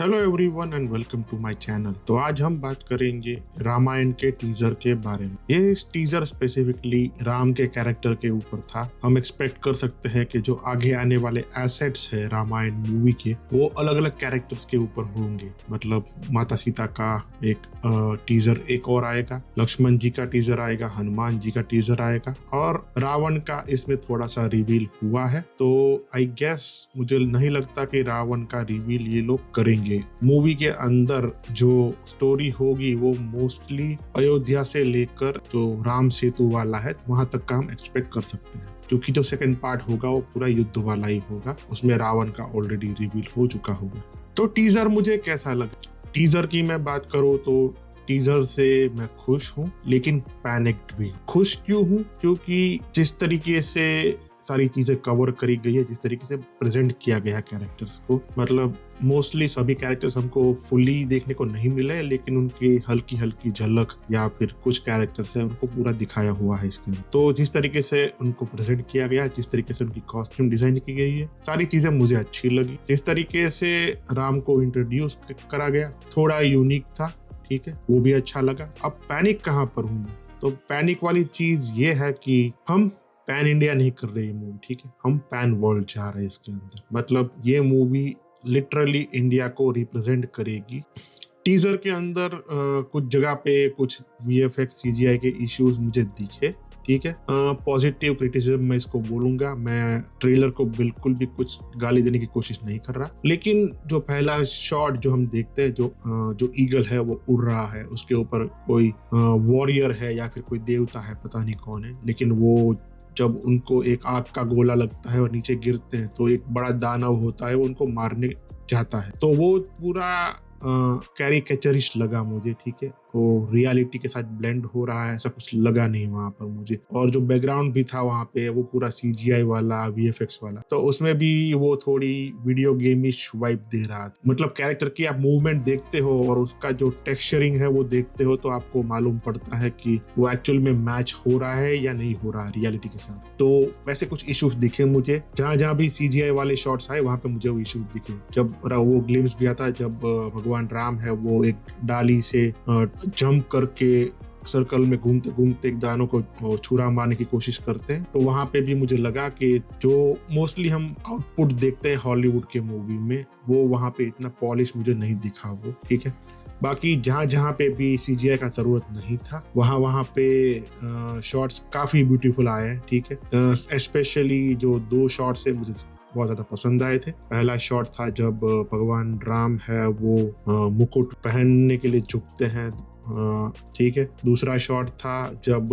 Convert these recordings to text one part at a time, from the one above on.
Hello everyone and welcome to my channel. तो आज हम बात करेंगे रामायण के टीजर के बारे में। ये इस टीजर स्पेसिफिकली राम के कैरेक्टर के ऊपर था। हम एक्सपेक्ट कर सकते हैं कि जो आगे आने वाले एसेट्स है रामायण मूवी के, वो अलग अलग कैरेक्टर्स के ऊपर होंगे। मतलब माता सीता का एक टीजर एक और आएगा, लक्ष्मण जी का टीजर आएगा, हनुमान जी का टीजर आएगा और रावण का इसमें थोड़ा सा रिवील हुआ है। तो आई गेस मुझे नहीं लगता कि रावण का रिवील ये लोग करेंगे। मूवी के अंदर जो स्टोरी होगी वो मोस्टली अयोध्या से लेकर जो राम सेतु वाला है वहां तक का हम एक्सपेक्ट कर सकते हैं, क्योंकि जो सेकंड पार्ट होगा वो पूरा युद्ध वाला ही होगा। उसमें रावण का ऑलरेडी रिवील हो चुका होगा। तो टीजर मुझे कैसा लगा? टीजर की मैं बात करूँ तो टीजर से मैं खुश हूँ, लेकिन पैनिक्ड भी। खुश क्यों हूँ? क्योंकि जिस तरीके से सारी चीजें कवर करी गई है, जिस तरीके से प्रेजेंट किया गया कैरेक्टर्स को, मतलब मोस्टली सभी कैरेक्टर्स हमको फुली देखने को नहीं मिले, लेकिन उनकी हल्की हल्की झलक या फिर कुछ कैरेक्टर्स है उनको पूरा दिखाया हुआ है इसके अंदर। तो जिस तरीके से उनको प्रेजेंट किया गया, जिस तरीके से उनकी कॉस्ट्यूम डिजाइन की गई है, सारी चीजें मुझे अच्छी लगी। जिस तरीके से राम को इंट्रोड्यूस करा गया थोड़ा यूनिक था, ठीक है, वो भी अच्छा लगा। अब पैनिक कहाँ पर हूँ? तो पैनिक वाली चीज ये है कि हम पैन इंडिया नहीं कर रहे ये मूवी, ठीक है, हम पैन वर्ल्ड जा रहे हैं इसके अंदर। मतलब ये मूवी लिटरली इंडिया को रिप्रेजेंट करेगी। टीजर के अंदर कुछ जगह पे कुछ वीएफएक्स सीजीआई के इश्यूज मुझे दिखे, ठीक है। पॉजिटिव क्रिटिसिज्म मैं इसको बोलूंगा। मैं ट्रेलर को बिल्कुल भी कुछ गाली देने की कोशिश नहीं कर रहा, लेकिन जो पहला शॉट जो हम देखते हैं, जो ईगल है वो उड़ रहा है, उसके ऊपर कोई वॉरियर है या फिर कोई देवता है, पता नहीं कौन है, लेकिन वो जब उनको एक आग का गोला लगता है और नीचे गिरते हैं तो एक बड़ा दानव होता है वो उनको मारने जाता है। तो वो पूरा कैरिकेचरिश लगा मुझे, ठीक है। वो रियलिटी के साथ ब्लेंड हो रहा है ऐसा कुछ लगा नहीं वहां पर मुझे। और जो बैकग्राउंड भी था वहां पे वो पूरा सीजीआई वाला, वीएफएक्स वाला, तो उसमें भी वो थोड़ी वीडियो गेमिश वाइब दे रहा था। मतलब कैरेक्टर की आप मूवमेंट देखते हो और उसका जो टेक्सचरिंग है वो देखते हो तो आपको मालूम पड़ता है कि वो एक्चुअल में मैच हो रहा है या नहीं हो रहा है रियलिटी के साथ। तो वैसे कुछ इश्यूज दिखे मुझे, जहां जहां भी सीजीआई वाले शॉट्स आए वहां पे मुझे वो इश्यूज दिखे। जब वो ग्लिम्स दिया था, जब भगवान राम है वो एक डाली से जंप करके सर्कल में घूमते घूमते एक दानों को छुरा मारने की कोशिश करते हैं, तो वहां पे भी मुझे लगा कि जो मोस्टली हम आउटपुट देखते हैं हॉलीवुड के मूवी में, वो वहां पे इतना पॉलिश मुझे नहीं दिखा वो, ठीक है। बाकी जहां जहां पे भी सीजीआई का जरूरत नहीं था वहां वहां पे शॉट्स काफी ब्यूटीफुल आए हैं, ठीक है। स्पेशली जो दो शॉट्स है मुझे बहुत ज्यादा पसंद आए थे। पहला शॉट था जब भगवान राम है वो मुकुट पहनने के लिए झुकते हैं, ठीक है। दूसरा शॉट था जब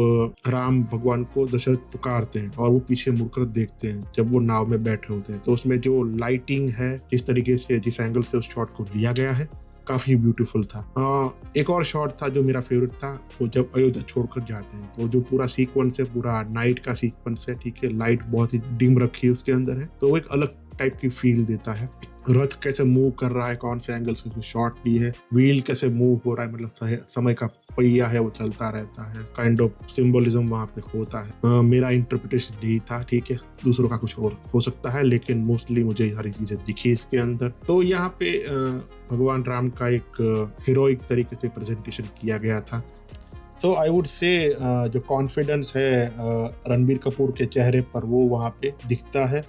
राम भगवान को दशरथ पुकारते हैं और वो पीछे मुड़कर देखते हैं जब वो नाव में बैठे होते हैं। तो उसमें जो लाइटिंग है, जिस तरीके से, जिस एंगल से उस शॉट को लिया गया है, काफी ब्यूटीफुल था। एक और शॉट था जो मेरा फेवरेट था, वो जब अयोध्या छोड़कर जाते हैं तो जो पूरा सीक्वेंस है, पूरा नाइट का सीक्वेंस है, ठीक है, लाइट बहुत ही डिम रखी है उसके अंदर है, तो वो एक अलग टाइप की फील देता है। रथ कैसे मूव कर रहा है, कौन से एंगल से शॉट ली है, व्हील कैसे मूव हो रहा है, मतलब समय का पहिया है वो चलता रहता है, काइंड ऑफ सिंबलिज्म वहां पे होता है। मेरा इंटरप्रिटेशन यही था, ठीक है, दूसरों का कुछ और हो सकता है, लेकिन मोस्टली मुझे हरी चीजें दिखी इसके अंदर। तो यहाँ पे भगवान राम का एक हीरोइक तरीके से प्रेजेंटेशन किया गया था। सो आई वुड से जो कॉन्फिडेंस है रणबीर कपूर के चेहरे पर वो वहाँ पे दिखता है।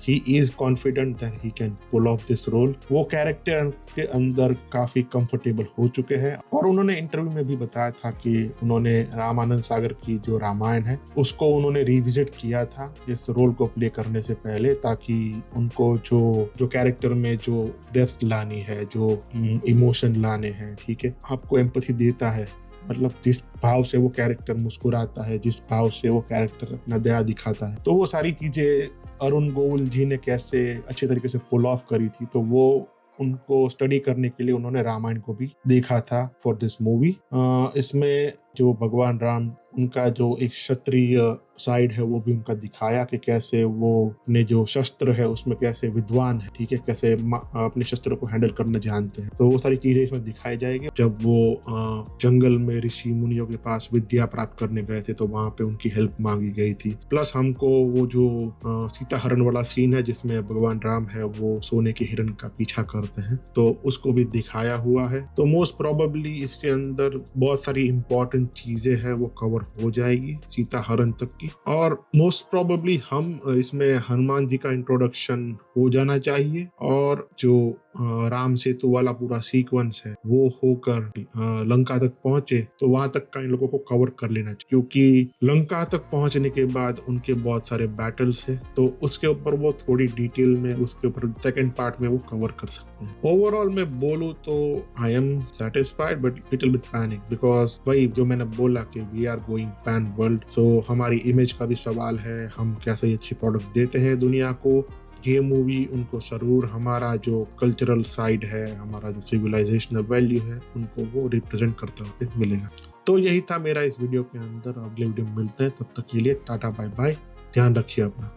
He is confident that he can pull off this role. वो कैरेक्टर के अंदर काफी कंफर्टेबल हो चुके हैं और उन्होंने इंटरव्यू में भी बताया था कि उन्होंने राम आनंद सागर की जो रामायण है उसको उन्होंने रिविजिट किया था इस रोल को प्ले करने से पहले, ताकि उनको जो कैरेक्टर में जो डेप्थ लानी है, जो इमोशन लाने हैं, ठीक है, आपको एम्पैथी देता है। मतलब जिस भाव से वो कैरेक्टर मुस्कुराता है, जिस भाव से वो कैरेक्टर अपना दया दिखाता है, तो वो सारी चीजें अरुण गोविल जी ने कैसे अच्छे तरीके से पुल ऑफ करी थी, तो वो उनको स्टडी करने के लिए उन्होंने रामायण को भी देखा था फॉर दिस मूवी। इसमें जो भगवान राम, उनका जो एक क्षत्रिय साइड है वो भी उनका दिखाया कि कैसे वो अपने जो शस्त्र है उसमें कैसे विद्वान है, ठीक है, कैसे अपने शस्त्र को हैंडल करना जानते हैं। तो वो सारी चीजें इसमें दिखाई जाएगी। जब वो जंगल में ऋषि मुनियों के पास विद्या प्राप्त करने गए थे तो वहां पे उनकी हेल्प मांगी गई थी। प्लस हमको वो जो सीता हरण वाला सीन है जिसमें भगवान राम है वो सोने के हिरण का पीछा करते हैं, तो उसको भी दिखाया हुआ है। तो मोस्ट प्रोबेबली इसके अंदर बहुत सारी इंपॉर्टेंट चीजें हैं वो कवर हो जाएगी सीता हरण तक की। और मोस्ट प्रोबेबली हम इसमें हनुमान जी का इंट्रोडक्शन हो जाना चाहिए, और जो राम सेतु वाला पूरा सीक्वेंस है वो होकर लंका तक पहुंचे तो वहां तक का इन लोगों को कवर कर लेना चाहिए, क्योंकि लंका तक पहुंचने के बाद उनके बहुत सारे बैटल्स है तो उसके ऊपर वो थोड़ी डिटेल में उसके ऊपर सेकंड पार्ट में वो कवर कर सकते हैं। ओवरऑल मैं बोलूं तो I am satisfied but little bit panic, because वही जो मैंने बोला कि we are going pan world, so हमारी इमेज का भी सवाल है, हम कैसे अच्छी प्रोडक्ट देते हैं दुनिया को। ये मूवी उनको जरूर हमारा जो कल्चरल साइड है, हमारा जो सिविलाइजेशनल वैल्यू है, उनको वो रिप्रेजेंट करता हुआ मिलेगा। तो यही था मेरा इस वीडियो के अंदर। अगले वीडियो में मिलते हैं, तब तक के लिए टाटा बाय बाय, ध्यान रखिए अपना।